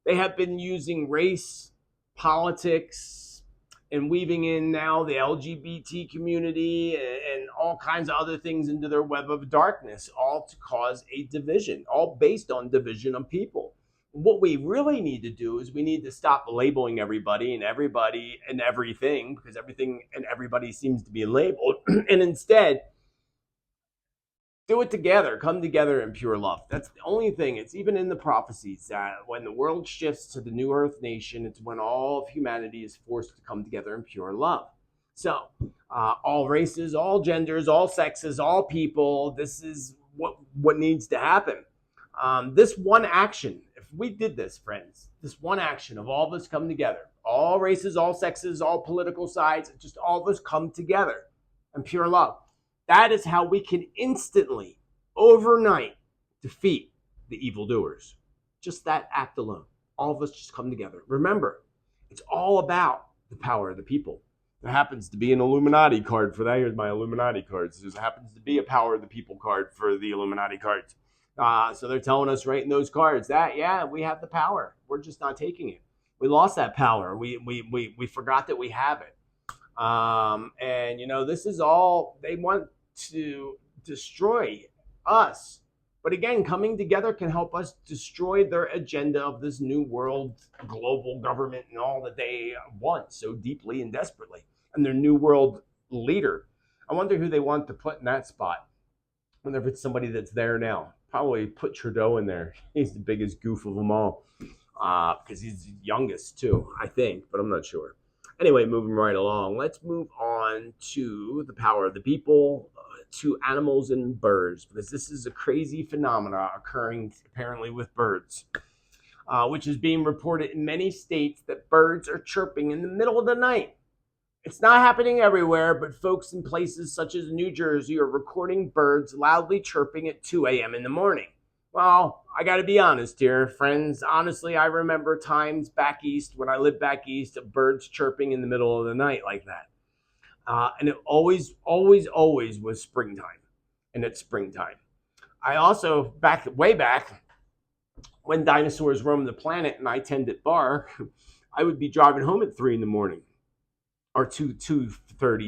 They have been using race, politics, and weaving in now the LGBT community and all kinds of other things into their web of darkness, all to cause a division, all based on division of people. What we really need to do is we need to stop labeling everybody and everything, because everything and everybody seems to be labeled, and instead do it together, come together in pure love. That's the only thing. It's even in the prophecies that when the world shifts to the new earth nation, it's when all of humanity is forced to come together in pure love. So all races, all genders, all sexes, all people, this is what needs to happen. This one action, if we did this, friends, this one action of all of us come together, all races, all sexes, all political sides, just all of us come together in pure love. That is how we can instantly, overnight, defeat the evildoers. Just that act alone. All of us just come together. Remember, it's all about the power of the people. There happens to be an Illuminati card for that. Here's my Illuminati cards. There happens to be a power of the people card for the Illuminati cards. So they're telling us right in those cards that, yeah, we have the power. We're just not taking it. We lost that power. We forgot that we have it. And this is all they want to destroy us. But again, coming together can help us destroy their agenda of this new world, global government, and all that they want so deeply and desperately. And their new world leader. I wonder who they want to put in that spot. I wonder if it's somebody that's there now. Probably put Trudeau in there. He's the biggest goof of them all. Because he's the youngest too, I think, but I'm not sure. Anyway, moving right along, let's move on to the power of the people, to animals and birds, because this is a crazy phenomena occurring apparently with birds. which is being reported in many states that birds are chirping in the middle of the night. It's not happening everywhere, but folks in places such as New Jersey are recording birds loudly chirping at 2 a.m. in the morning. Well, I got to be honest here, friends. Honestly, I remember times back east, when I lived back east, of birds chirping in the middle of the night like that. And it always was springtime. And it's springtime. I also, way back, when dinosaurs roamed the planet and I tended bar, I would be driving home at 3 in the morning. Or 2:30,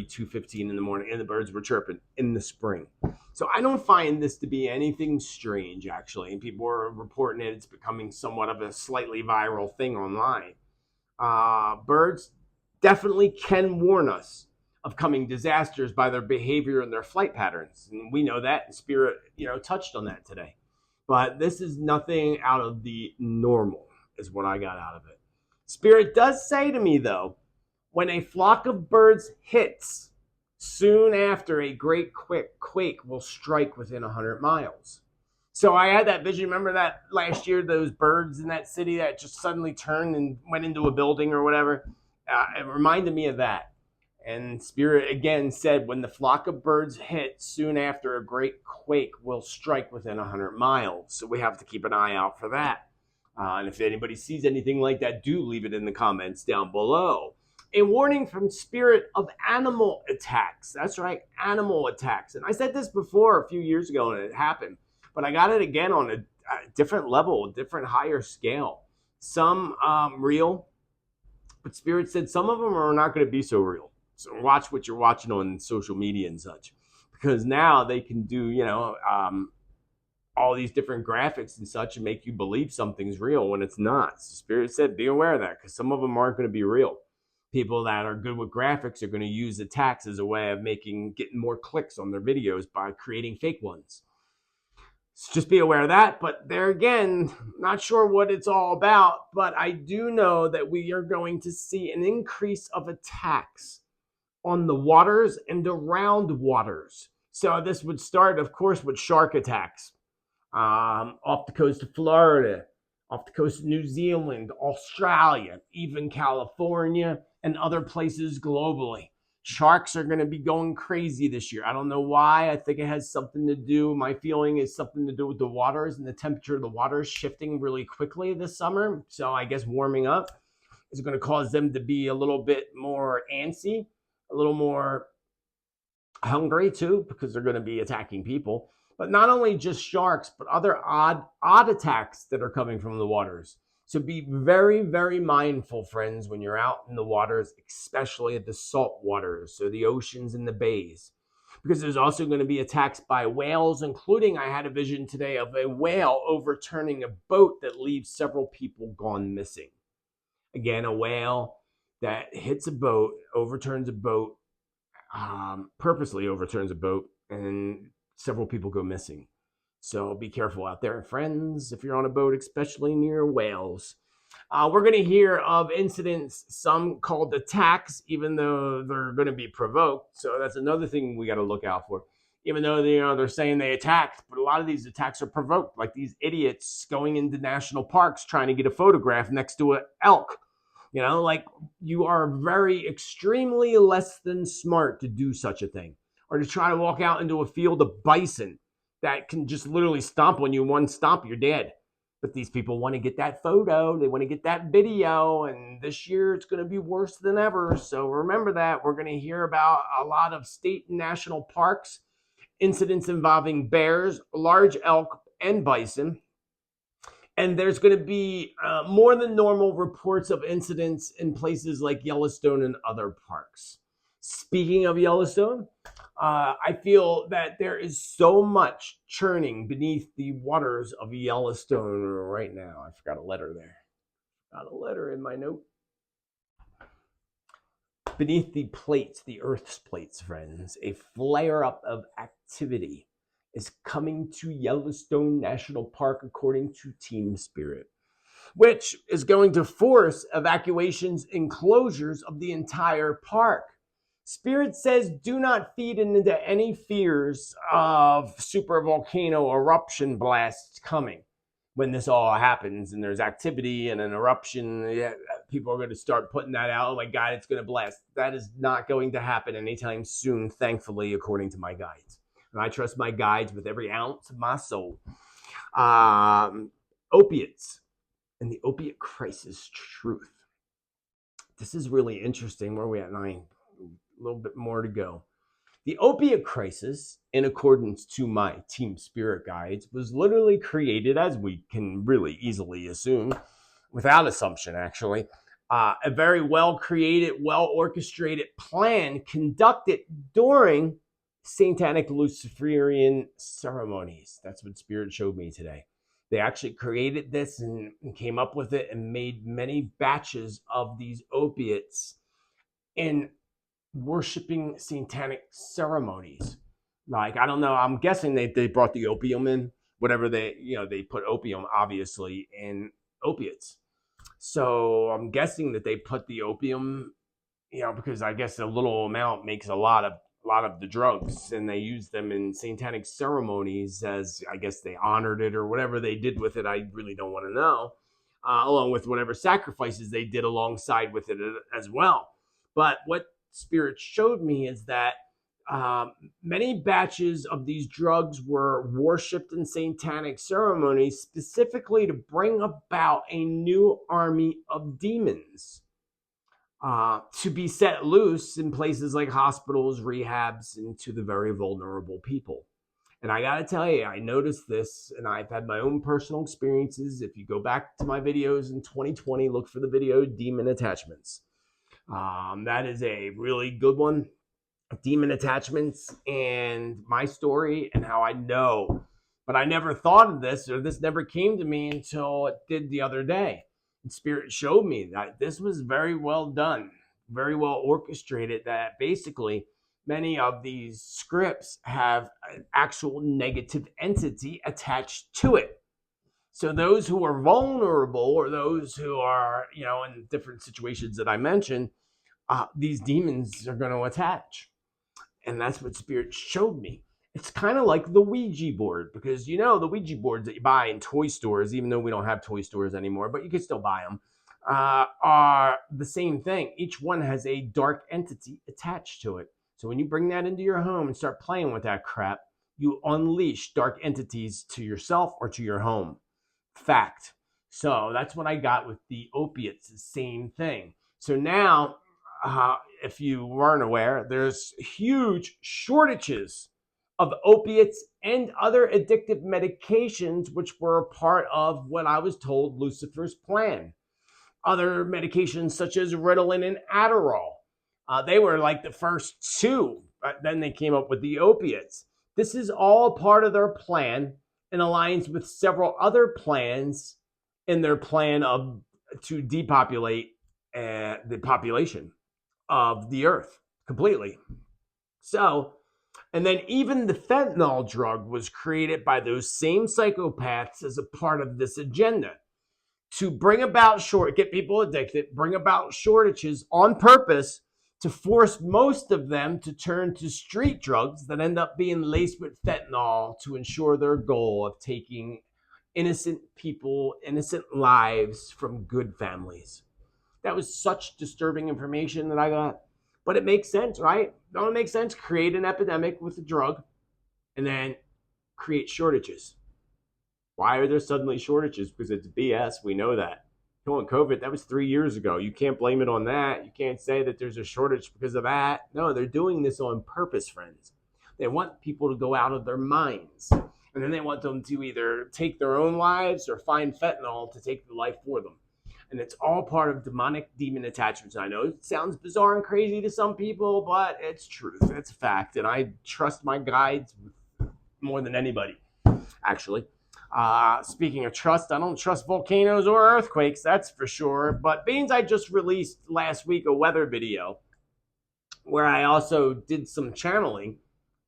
2:15 in the morning, and the birds were chirping in the spring. So I don't find this to be anything strange, actually. And people are reporting it. It's becoming somewhat of a slightly viral thing online. Birds definitely can warn us of coming disasters by their behavior and their flight patterns. And we know that, and Spirit, touched on that today. But this is nothing out of the normal, is what I got out of it. Spirit does say to me, though, when a flock of birds hits, soon after a great quake will strike within 100 miles. So I had that vision. Remember that last year, those birds in that city that just suddenly turned and went into a building or whatever? It reminded me of that. And Spirit again said, when the flock of birds hit, soon after a great quake will strike within 100 miles. So we have to keep an eye out for that. And if anybody sees anything like that, do leave it in the comments down below. A warning from Spirit of animal attacks. That's right, animal attacks. And I said this before a few years ago and it happened, but I got it again on a different level, a different higher scale. Some real, but Spirit said some of them are not going to be so real. So watch what you're watching on social media and such, because now they can do, all these different graphics and such and make you believe something's real when it's not. So Spirit said, be aware of that, because some of them aren't going to be real. People that are good with graphics are going to use attacks as a way of getting more clicks on their videos by creating fake ones. So just be aware of that. But there again, not sure what it's all about, but I do know that we are going to see an increase of attacks on the waters and around waters. So this would start, of course, with shark attacks off the coast of Florida, off the coast of New Zealand, Australia, even California, and other places globally. Sharks are going to be going crazy this year. I don't know why. I think it has something to do, my feeling is something to do with the waters and the temperature of the waters shifting really quickly this summer. So I guess warming up is going to cause them to be a little bit more antsy, a little more hungry too, because they're going to be attacking people. But not only just sharks, but other odd attacks that are coming from the waters. So be very, very mindful, friends, when you're out in the waters, especially at the salt waters, so the oceans and the bays. Because there's also going to be attacks by whales, including I had a vision today of a whale overturning a boat that leaves several people gone missing. Again, a whale that hits a boat, overturns a boat, purposely overturns a boat, and several people go missing. So be careful out there, friends, if you're on a boat, especially near whales. We're going to hear of incidents, some called attacks, even though they're going to be provoked. So that's another thing we got to look out for. Even though they're saying they attacked, but a lot of these attacks are provoked, like these idiots going into national parks trying to get a photograph next to an elk. Like you are very extremely less than smart to do such a thing, or to try to walk out into a field of bison that can just literally stomp on you. One stomp, you're dead. But these people want to get that photo. They want to get that video. And this year it's going to be worse than ever. So remember that. We're going to hear about a lot of state and national parks, incidents involving bears, large elk, and bison. And there's going to be more than normal reports of incidents in places like Yellowstone and other parks. Speaking of Yellowstone, I feel that there is so much churning beneath the waters of Yellowstone right now. I forgot a letter there. Got a letter in my note. Beneath the plates, the Earth's plates, friends, a flare-up of activity is coming to Yellowstone National Park, according to Team Spirit, which is going to force evacuations and closures of the entire park. Spirit says do not feed into any fears of super volcano eruption blasts coming. when this all happens and there's activity and an eruption, yeah, people are going to start putting that out. Oh my God, it's going to blast. That is not going to happen anytime soon, thankfully, according to my guides. And I trust my guides with every ounce of my soul. Opiates and the opiate crisis truth. This is really interesting. Where are we at? 9. A little bit more to go. The opiate crisis, in accordance to my Team Spirit guides, was literally created, as we can really easily assume, without assumption actually, a very well created, well orchestrated plan conducted during satanic Luciferian ceremonies. That's what Spirit showed me today. They actually created this and came up with it and made many batches of these opiates in worshiping satanic ceremonies. Like, I don't know, I'm guessing they brought the opium in, whatever they put opium obviously in opiates. So I'm guessing that they put the opium, because I guess a little amount makes a lot of the drugs, and they use them in satanic ceremonies as, I guess, they honored it or whatever they did with it. I really don't want to know, along with whatever sacrifices they did alongside with it as well. But what Spirit showed me is that many batches of these drugs were worshipped in satanic ceremonies specifically to bring about a new army of demons to be set loose in places like hospitals, rehabs, and to the very vulnerable people. And I got to tell you, I noticed this, and I've had my own personal experiences. If you go back to my videos in 2020, look for the video Demon Attachments. That is a really good one. Demon attachments and my story and how I know. But I never thought of this, or this never came to me until it did the other day. And Spirit showed me that this was very well done, very well orchestrated, that basically many of these scripts have an actual negative entity attached to it. So those who are vulnerable, or those who are, in different situations that I mentioned, these demons are going to attach. And that's what Spirit showed me. It's kind of like the Ouija board, because the Ouija boards that you buy in toy stores, even though we don't have toy stores anymore, but you can still buy them, are the same thing. Each one has a dark entity attached to it. So when you bring that into your home and start playing with that crap, you unleash dark entities to yourself or to your home. Fact. So that's what I got with the opiates, the same thing. So now, if you weren't aware, there's huge shortages of opiates and other addictive medications, which were a part of what I was told Lucifer's plan. Other medications such as Ritalin and Adderall, they were like the first two, but then they came up with the opiates. This is all part of their plan and aligns with several other plans in their plan to depopulate the population of the earth completely. So, and then even the fentanyl drug was created by those same psychopaths as a part of this agenda to bring about get people addicted, bring about shortages on purpose to force most of them to turn to street drugs that end up being laced with fentanyl to ensure their goal of taking innocent people, innocent lives from good families. That was such disturbing information that I got. But it makes sense, right? Don't it make sense? Create an epidemic with a drug and then create shortages. Why are there suddenly shortages? Because it's BS. We know that. COVID, that was 3 years ago. You can't blame it on that. You can't say that there's a shortage because of that. No, they're doing this on purpose, friends. They want people to go out of their minds. And then they want them to either take their own lives or find fentanyl to take the life for them. And it's all part of demon attachments. I know it sounds bizarre and crazy to some people, but it's truth. It's a fact. And I trust my guides more than anybody, actually. Speaking of trust, I don't trust volcanoes or earthquakes, that's for sure. But Beans, I just released last week a weather video where I also did some channeling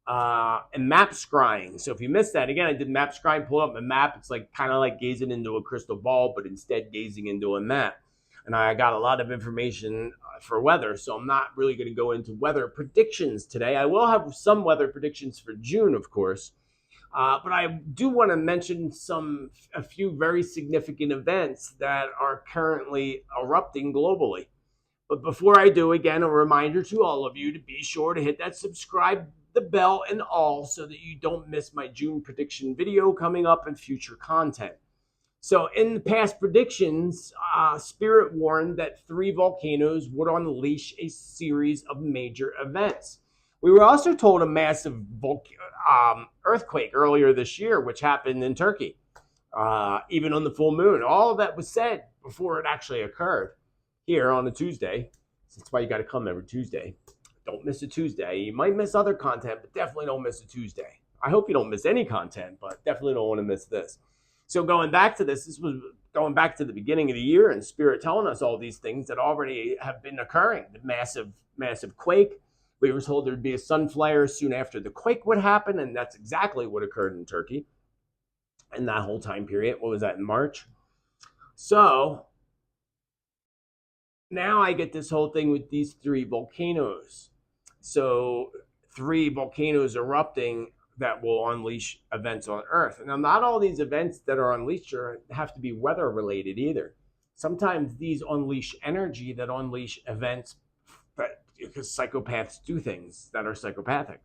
and map scrying. So if you missed that, again, I did map scrying, pull up a map. It's like kind of like gazing into a crystal ball, but instead gazing into a map. And I got a lot of information for weather, so I'm not really going to go into weather predictions today. I will have some weather predictions for June, of course. But I do want to mention a few very significant events that are currently erupting globally. But before I do, again, a reminder to all of you to be sure to hit that subscribe, the bell, and all so that you don't miss my June prediction video coming up and future content. So, in the past predictions, Spirit warned that 3 volcanoes would unleash a series of major events. We were also told a massive earthquake earlier this year, which happened in Turkey, even on the full moon. All of that was said before it actually occurred here on a Tuesday. That's why you got to come every Tuesday. Don't miss a Tuesday. You might miss other content, but definitely don't miss a Tuesday. I hope you don't miss any content, but definitely don't want to miss this. So going back to this was going back to the beginning of the year and Spirit telling us all these things that already have been occurring. The massive quake. We were told there'd be a sun flare soon after the quake would happen, and that's exactly what occurred in Turkey in that whole time period. What was that, in March? So now I get this whole thing with these 3 volcanoes. So 3 volcanoes erupting that will unleash events on Earth. Now, not all these events that are unleashed have to be weather related either. Sometimes these unleash energy that unleash events, because psychopaths do things that are psychopathic,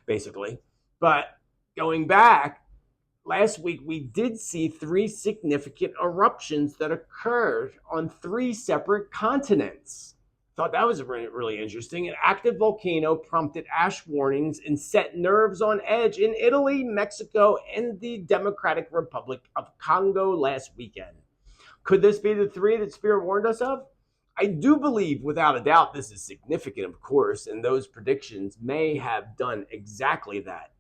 basically. But going back, last week we did see 3 significant eruptions that occurred on 3 separate continents. Thought that was really interesting. An active volcano prompted ash warnings and set nerves on edge in Italy, Mexico, and the Democratic Republic of Congo last weekend. Could this be the 3 that Spirit warned us of? I do believe, without a doubt, this is significant, of course, and those predictions may have done exactly that.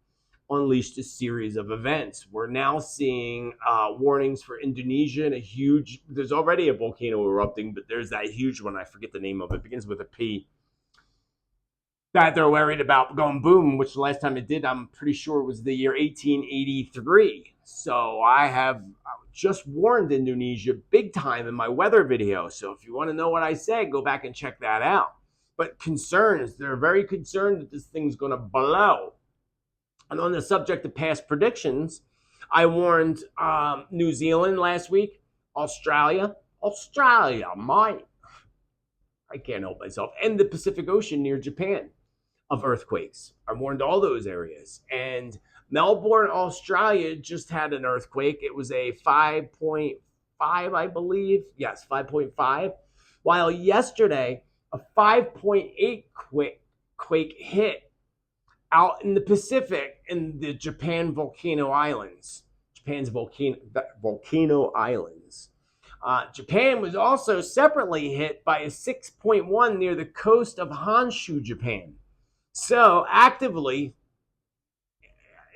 Unleashed a series of events. We're now seeing warnings for Indonesia and there's already a volcano erupting, but there's that huge one. I forget the name of it. It begins with a P. That they're worried about going boom, which the last time it did, I'm pretty sure was the year 1883. So I have just warned Indonesia big time in my weather video. So if you want to know what I said, go back and check that out. But they're very concerned that this thing's going to blow. And on the subject of past predictions, I warned New Zealand last week, Australia, mate. I can't help myself, and the Pacific Ocean near Japan of earthquakes. I warned all those areas. And Melbourne, Australia just had an earthquake. It was a 5.5, I believe. Yes, 5.5. While yesterday, a 5.8 quake hit out in the Pacific in the Japan's volcano islands. Japan was also separately hit by a 6.1 near the coast of Honshu, Japan. So actively,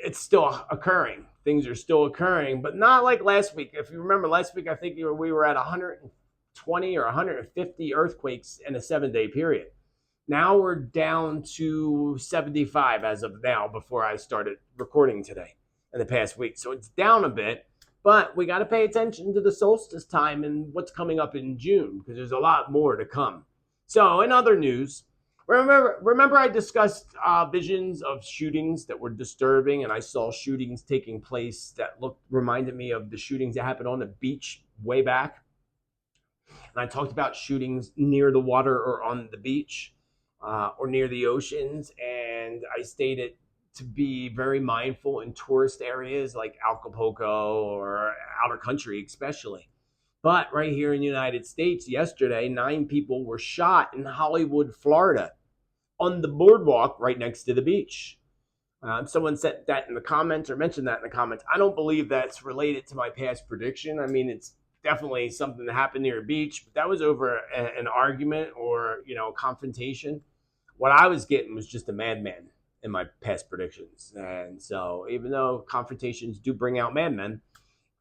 it's still occurring. Things are still occurring, but not like last week. If you remember last week, I think we were at 120 or 150 earthquakes in a 7-day period. Now we're down to 75 as of now before I started recording today in the past week. So it's down a bit, but we got to pay attention to the solstice time and what's coming up in June because there's a lot more to come. So in other news, remember I discussed visions of shootings that were disturbing, and I saw shootings taking place that reminded me of the shootings that happened on the beach way back. And I talked about shootings near the water or on the beach. Or near the oceans, and I stated to be very mindful in tourist areas like Acapulco or outer country especially. But right here in the United States yesterday, 9 people were shot in Hollywood, Florida on the boardwalk right next to the beach. Someone said that in the comments or mentioned that in the comments. I don't believe that's related to my past prediction. I mean, it's definitely something that happened near a beach, but that was over an argument or, confrontation. What I was getting was just a madman in my past predictions. And so even though confrontations do bring out madmen,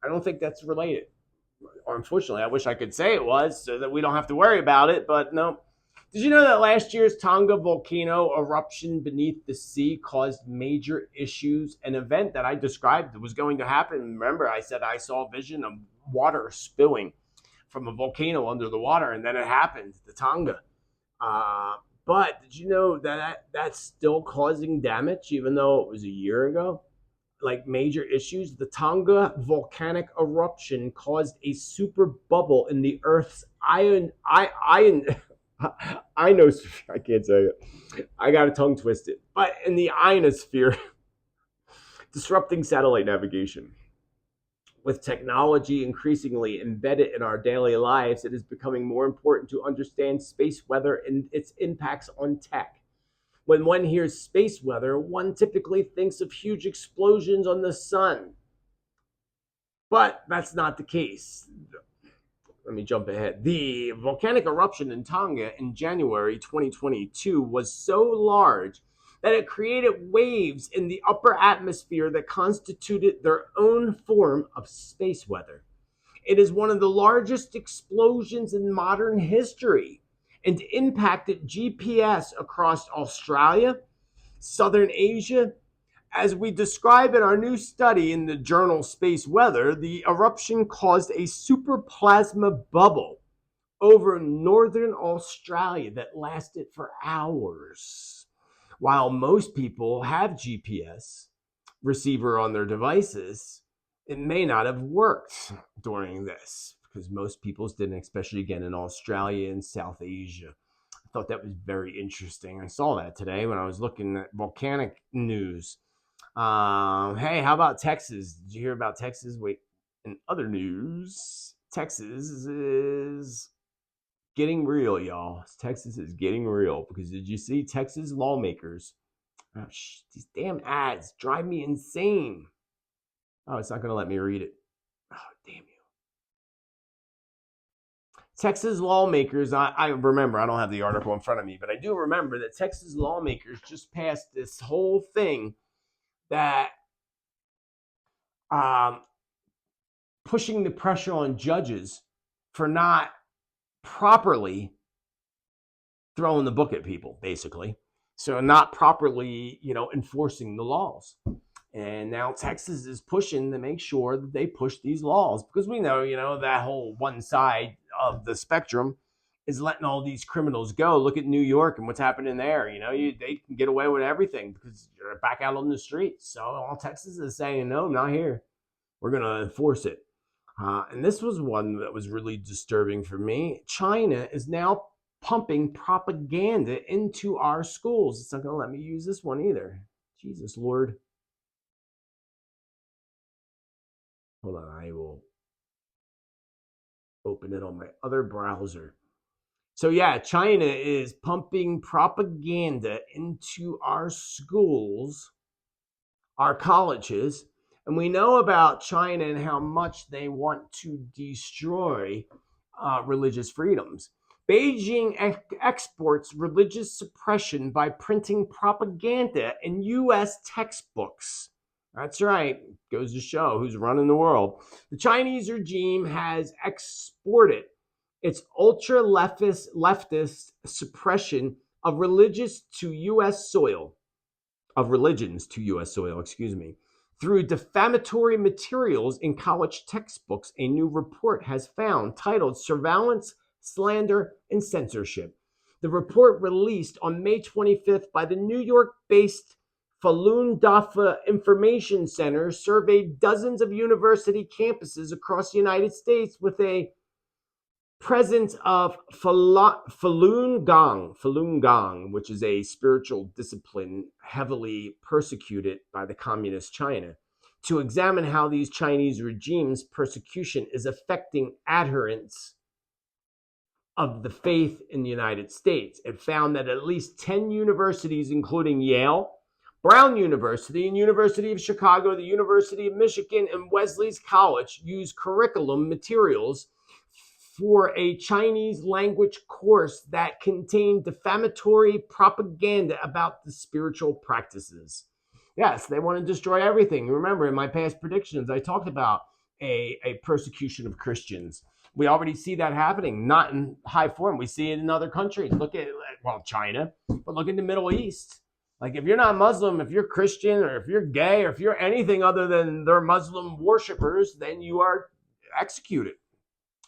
I don't think that's related. Or unfortunately, I wish I could say it was so that we don't have to worry about it, but no. Did you know that last year's Tonga volcano eruption beneath the sea caused major issues? An event that I described that was going to happen. Remember, I said I saw a vision of water spilling from a volcano under the water, and then it happened, the Tonga. But did you know that that's still causing damage, even though it was a year ago? like major issues. The Tonga volcanic eruption caused a super bubble in the Earth's ionosphere. I can't say it. I got a tongue twisted. But in the ionosphere, disrupting satellite navigation. With technology increasingly embedded in our daily lives, it is becoming more important to understand space weather and its impacts on tech. When one hears space weather, one typically thinks of huge explosions on the sun. But that's not the case. Let me jump ahead. The volcanic eruption in Tonga in January 2022 was so large that it created waves in the upper atmosphere that constituted their own form of space weather. It is one of the largest explosions in modern history and impacted GPS across Australia, Southern Asia. As we describe in our new study in the journal Space Weather, the eruption caused a superplasma bubble over northern Australia that lasted for hours. While most people have GPS receiver on their devices, it may not have worked during this because most people's didn't, especially again in Australia and South Asia. I thought that was very interesting. I saw that today when I was looking at volcanic news. Hey, how about Texas? Did you hear about Texas? Wait, in other news, Texas is getting real, y'all. Texas is getting real because did you see Texas lawmakers? Oh, these damn ads drive me insane. Oh, it's not going to let me read it. Oh, damn you. Texas lawmakers, I remember, I don't have the article in front of me, but I do remember that Texas lawmakers just passed this whole thing that pushing the pressure on judges for not properly throwing the book at people, basically. So not properly, enforcing the laws. And now Texas is pushing to make sure that they push these laws because we know, that whole one side of the spectrum is letting all these criminals go. Look at New York and what's happening there. They can get away with everything because you're back out on the streets. So all Texas is saying, no, not here. We're going to enforce it. And this was one that was really disturbing for me. China is now pumping propaganda into our schools. It's not going to let me use this one either. Jesus, Lord. Hold on, I will open it on my other browser. So yeah, China is pumping propaganda into our schools, our colleges, and we know about China and how much they want to destroy religious freedoms. Beijing exports religious suppression by printing propaganda in U.S. textbooks. That's right. Goes to show who's running the world. The Chinese regime has exported its ultra-leftist suppression of religions to U.S. soil, through defamatory materials in college textbooks, a new report has found titled Surveillance, Slander, and Censorship. The report released on May 25th by the New York-based Falun Dafa Information Center surveyed dozens of university campuses across the United States with a presence of Falun Gong, which is a spiritual discipline heavily persecuted by the communist China, to examine how these Chinese regimes' persecution is affecting adherents of the faith in the United States. It found that at least 10 universities, including Yale, Brown University, and University of Chicago, the University of Michigan, and Wesley's College, use curriculum materials for a Chinese language course that contained defamatory propaganda about the spiritual practices. Yes, they want to destroy everything. Remember, in my past predictions, I talked about a persecution of Christians. We already see that happening, not in high form. We see it in other countries. Look at, China, but look at the Middle East. Like, if you're not Muslim, if you're Christian, or if you're gay, or if you're anything other than they're Muslim worshipers, then you are executed.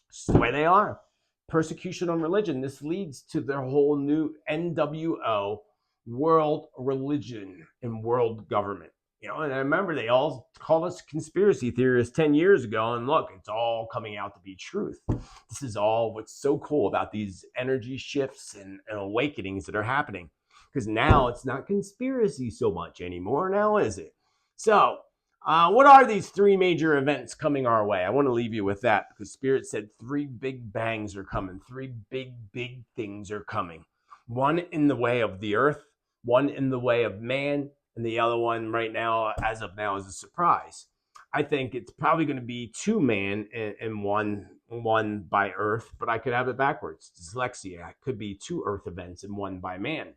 It's the way they are. Persecution on religion. This leads to their whole new NWO, world religion and world government. And I remember they all called us conspiracy theorists 10 years ago. And look, it's all coming out to be truth. This is all what's so cool about these energy shifts and awakenings that are happening. Because now it's not conspiracy so much anymore, now is it? So, what are these three major events coming our way? I want to leave you with that because Spirit said three big bangs are coming. Three big things are coming. One in the way of the earth, one in the way of man, and the other one right now, as of now, is a surprise. I think it's probably going to be two man and one by earth, but I could have it backwards. Dyslexia. It could be two earth events and one by man.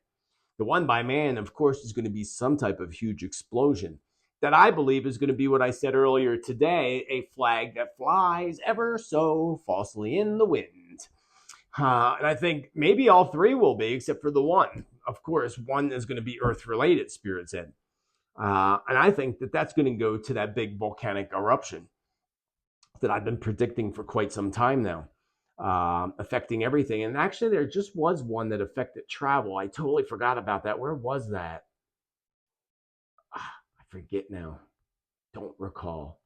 The one by man, of course, is going to be some type of huge explosion that I believe is going to be what I said earlier today, a flag that flies ever so falsely in the wind. And I think maybe all three will be, except for the one. Of course, one is going to be Earth-related, Spirit said. And I think that that's going to go to that big volcanic eruption that I've been predicting for quite some time now, affecting everything. And actually, there just was one that affected travel. I totally forgot about that. Where was that? I forget now. Don't recall.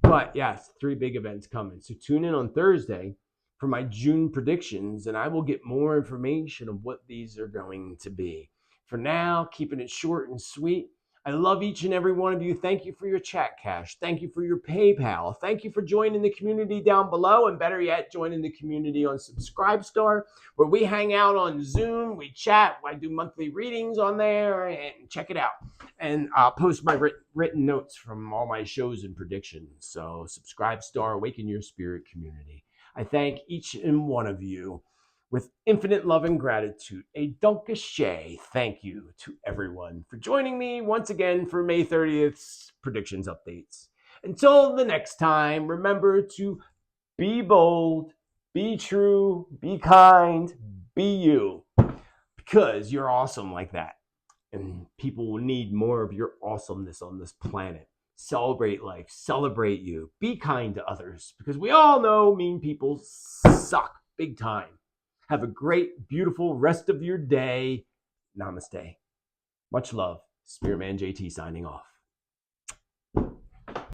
But yes, three big events coming. So tune in on Thursday for my June predictions, and I will get more information of what these are going to be. For now, keeping it short and sweet. I love each and every one of you. Thank you for your chat cash. Thank you for your PayPal. Thank you for joining the community down below, and better yet, joining the community on Subscribestar, where we hang out on Zoom, we chat, I do monthly readings on there, and check it out. And I'll post my written notes from all my shows and predictions. So Subscribestar, Awaken Your Spirit community. I thank each and one of you with infinite love and gratitude. A Dunkashay thank you to everyone for joining me once again for May 30th's predictions updates. Until the next time, remember to be bold, be true, be kind, be you, because you're awesome like that. And people will need more of your awesomeness on this planet. Celebrate life, celebrate you, be kind to others, because we all know mean people suck big time. Have a great, beautiful rest of your day. Namaste. Much love. Spiritman JT signing off.